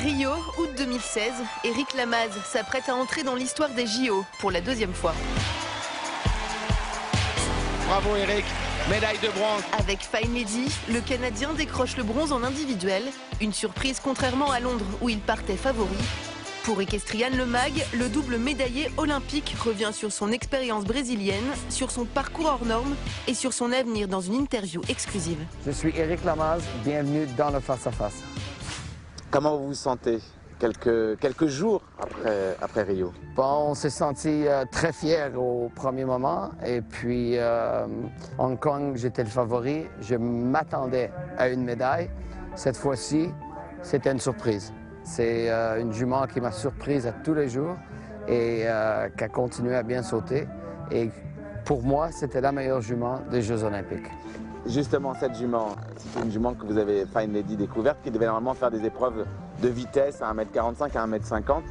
Rio, août 2016, Éric Lamaze s'apprête à entrer dans l'histoire des JO pour la deuxième fois. Bravo Éric, médaille de bronze. Avec Fine Lady, le Canadien décroche le bronze en individuel. Une surprise contrairement à Londres où il partait favori. Pour Equestrian Lemag, le double médaillé olympique revient sur son expérience brésilienne, sur son parcours hors norme et sur son avenir dans une interview exclusive. Je suis Éric Lamaze, bienvenue dans le Face à Face. Comment vous vous sentez quelques jours après Rio? Bon, on s'est senti très fiers au premier moment et puis Hong Kong, j'étais le favori. Je m'attendais à une médaille. Cette fois-ci, c'était une surprise. C'est une jument qui m'a surprise à tous les jours et qui a continué à bien sauter. Et pour moi, c'était la meilleure jument des Jeux olympiques. Justement, cette jument, c'est une jument que vous avez, Fine Lady, découverte, qui devait normalement faire des épreuves de vitesse à 1m45, à 1m50.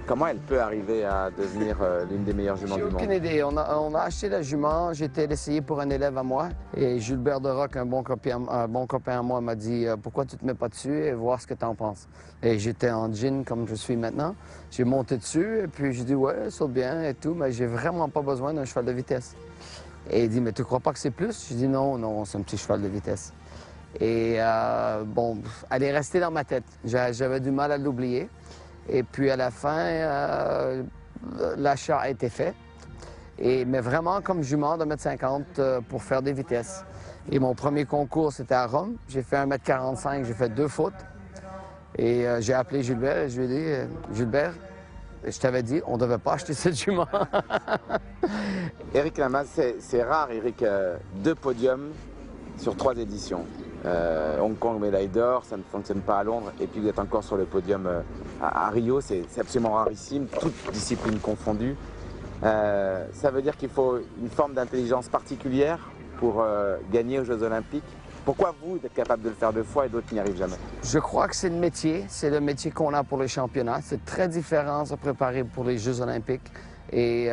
Comment elle peut arriver à devenir l'une des meilleures juments du monde? J'ai aucune idée. On a acheté la jument, j'ai été l'essayer pour un élève à moi. Et Gilbert Deroc, un bon copain à moi, m'a dit « Pourquoi tu ne te mets pas dessus et voir ce que tu en penses? » Et j'étais en jean comme je suis maintenant. J'ai monté dessus et puis j'ai dit « Ouais, elle saute bien et tout, mais j'ai vraiment pas besoin d'un cheval de vitesse. » Et il dit « Mais tu crois pas que c'est plus? » J'ai dit « Non, c'est un petit cheval de vitesse. » Et bon, elle est restée dans ma tête. J'avais du mal à l'oublier. Et puis à la fin, l'achat a été fait. Mais vraiment comme jument de 1m50 pour faire des vitesses. Et mon premier concours, c'était à Rome. J'ai fait 1m45, j'ai fait 2 fautes. Et j'ai appelé Gilbert et je lui ai dit « Gilbert, je t'avais dit, on ne devait pas acheter cette jument. » Éric Lamaze, c'est rare, Éric, 2 podiums sur 3 éditions. Hong Kong, médaille d'or, ça ne fonctionne pas à Londres, et puis vous êtes encore sur le podium à Rio, c'est absolument rarissime, toutes disciplines confondues. Ça veut dire qu'il faut une forme d'intelligence particulière pour gagner aux Jeux Olympiques. Pourquoi vous êtes capable de le faire 2 fois et d'autres n'y arrivent jamais? Je crois que c'est le métier qu'on a pour les championnats. C'est très différent de se préparer pour les Jeux Olympiques et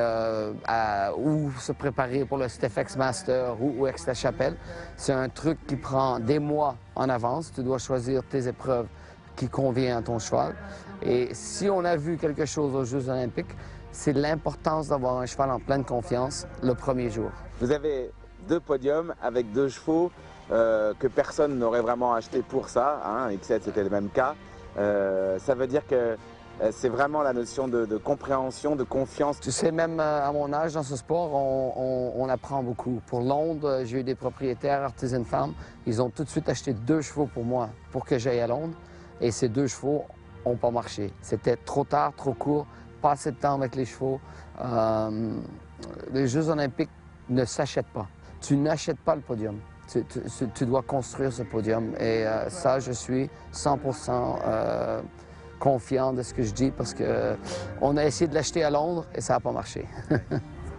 ou se préparer pour le Stefex Master ou Aix-la-Chapelle. C'est un truc qui prend des mois en avance. Tu dois choisir tes épreuves qui conviennent à ton cheval. Et si on a vu quelque chose aux Jeux Olympiques, c'est l'importance d'avoir un cheval en pleine confiance le premier jour. Vous avez 2 podiums avec 2 chevaux que personne n'aurait vraiment acheté pour ça. Hein. X7, c'était le même cas. Ça veut dire que c'est vraiment la notion de compréhension, de confiance. Tu sais, même à mon âge dans ce sport, on apprend beaucoup. Pour Londres, j'ai eu des propriétaires, Artisan Farm. Ils ont tout de suite acheté 2 chevaux pour moi, pour que j'aille à Londres. Et ces 2 chevaux n'ont pas marché. C'était trop tard, trop court, pas assez de temps avec les chevaux. Les Jeux olympiques ne s'achètent pas. Tu n'achètes pas le podium. Tu dois construire ce podium. Et ça, je suis 100% confiant de ce que je dis parce qu'on a essayé de l'acheter à Londres et ça n'a pas marché.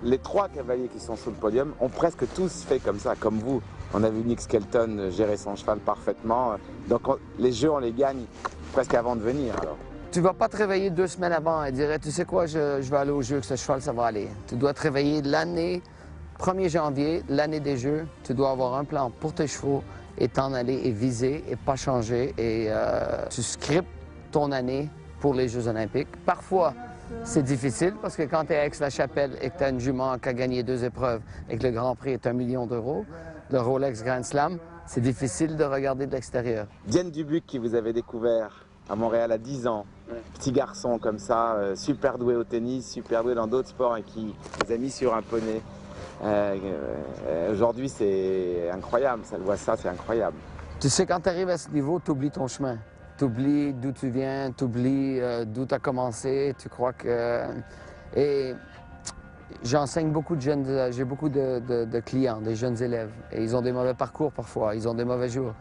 Les 3 cavaliers qui sont sur le podium ont presque tous fait comme ça, comme vous. On a vu Nick Skelton gérer son cheval parfaitement. Donc les jeux, on les gagne presque avant de venir. Alors. Tu ne vas pas te réveiller 2 semaines avant et dire « Tu sais quoi, je vais aller aux Jeux, que ce cheval, ça va aller. » Tu dois te réveiller l'année 1er janvier, l'année des Jeux. Tu dois avoir un plan pour tes chevaux et t'en aller et viser et pas changer. Et tu scriptes ton année pour les Jeux olympiques. Parfois, c'est difficile parce que quand tu es à Aix-la-Chapelle et que tu as une jument qui a gagné 2 épreuves et que le Grand Prix est 1 million d'euros, le Rolex Grand Slam, c'est difficile de regarder de l'extérieur. Diane Dubuc, qui vous avez découvert à Montréal à 10 ans, petit garçon comme ça, super doué au tennis, super doué dans d'autres sports et qui vous a mis sur un poney. Aujourd'hui, c'est incroyable, ça voit ça, c'est incroyable. Tu sais, quand tu arrives à ce niveau, tu oublies ton chemin. Tu oublies d'où tu viens, tu oublies d'où tu as commencé, tu crois que... Et j'enseigne beaucoup de jeunes, j'ai beaucoup de clients, des jeunes élèves, et ils ont des mauvais parcours parfois, ils ont des mauvais jours.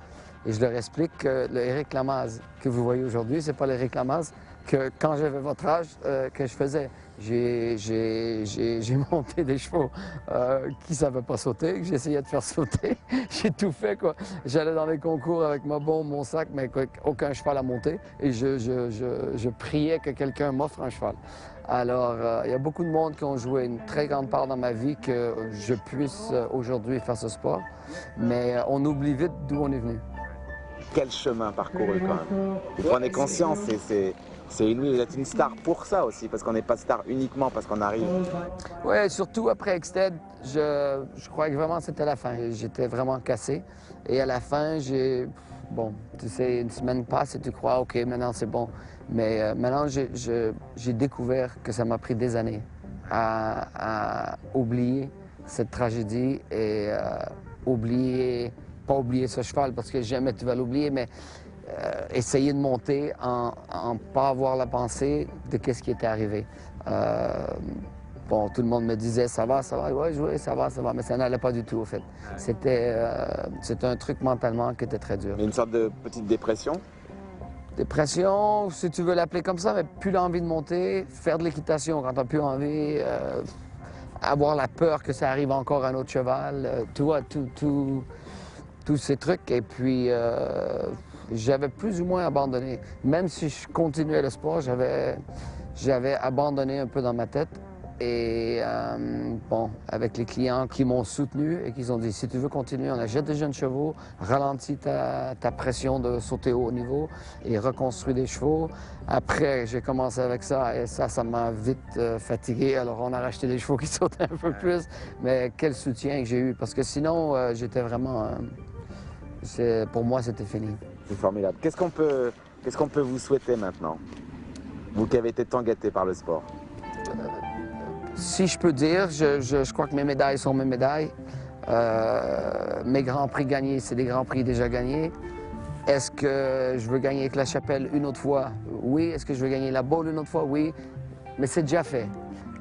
Et je leur explique que le Éric Lamaze que vous voyez aujourd'hui, c'est pas l'Éric Lamaze que quand j'avais votre âge que je faisais. J'ai monté des chevaux qui ne savaient pas sauter, que j'essayais de faire sauter. J'ai tout fait, quoi. J'allais dans les concours avec ma bombe, mon sac, mais aucun cheval à monter. Et je priais que quelqu'un m'offre un cheval. Alors, il y a beaucoup de monde qui ont joué une très grande part dans ma vie que je puisse aujourd'hui faire ce sport. Mais on oublie vite d'où on est venu. quel chemin parcouru quand même. Vous prenez conscience, c'est inouï, vous êtes une star pour ça aussi, parce qu'on n'est pas star uniquement parce qu'on arrive. Oui, surtout après Exted, je crois que vraiment c'était la fin. J'étais vraiment cassé. Et à la fin, bon, tu sais, une semaine passe et tu crois, OK, maintenant c'est bon. Mais maintenant, j'ai découvert que ça m'a pris des années à oublier cette tragédie et pas oublier ce cheval parce que jamais tu vas l'oublier, mais essayer de monter en pas avoir la pensée de qu'est-ce qui était arrivé. Bon, tout le monde me disait ça va, ouais, ça va, mais ça n'allait pas du tout, au fait. C'était un truc mentalement qui était très dur. Mais une sorte de petite dépression? Dépression, si tu veux l'appeler comme ça, mais plus l'envie de monter, faire de l'équitation quand t'as plus envie, avoir la peur que ça arrive encore à un autre cheval, tu vois, tous ces trucs. Et puis, j'avais plus ou moins abandonné. Même si je continuais le sport, j'avais abandonné un peu dans ma tête. Et bon, avec les clients qui m'ont soutenu et qui ont dit, si tu veux continuer, on achète des jeunes chevaux, ralentis ta pression de sauter au haut niveau et reconstruis des chevaux. Après, j'ai commencé avec ça et ça m'a vite fatigué. Alors, on a racheté des chevaux qui sautaient un peu plus. Mais quel soutien que j'ai eu, parce que sinon, j'étais vraiment... pour moi, c'était fini. C'est formidable. Qu'est-ce qu'on peut vous souhaiter maintenant, vous qui avez été tant gâté par le sport? Si je peux dire, je crois que mes médailles sont mes médailles. Mes grands prix gagnés, c'est des grands prix déjà gagnés. Est-ce que je veux gagner avec la Chapelle une autre fois? Oui. Est-ce que je veux gagner la Baule une autre fois? Oui. Mais c'est déjà fait.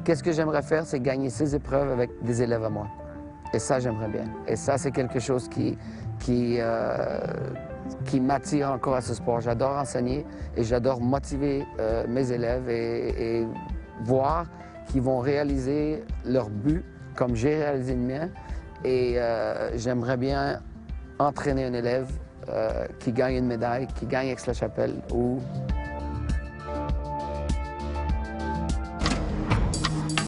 Qu'est-ce que j'aimerais faire? C'est gagner ces épreuves avec des élèves à moi. Et ça, j'aimerais bien. Et ça, c'est quelque chose qui m'attire encore à ce sport. J'adore enseigner et j'adore motiver mes élèves et voir qu'ils vont réaliser leur but comme j'ai réalisé le mien. Et j'aimerais bien entraîner un élève qui gagne une médaille, qui gagne Aix-la-Chapelle ou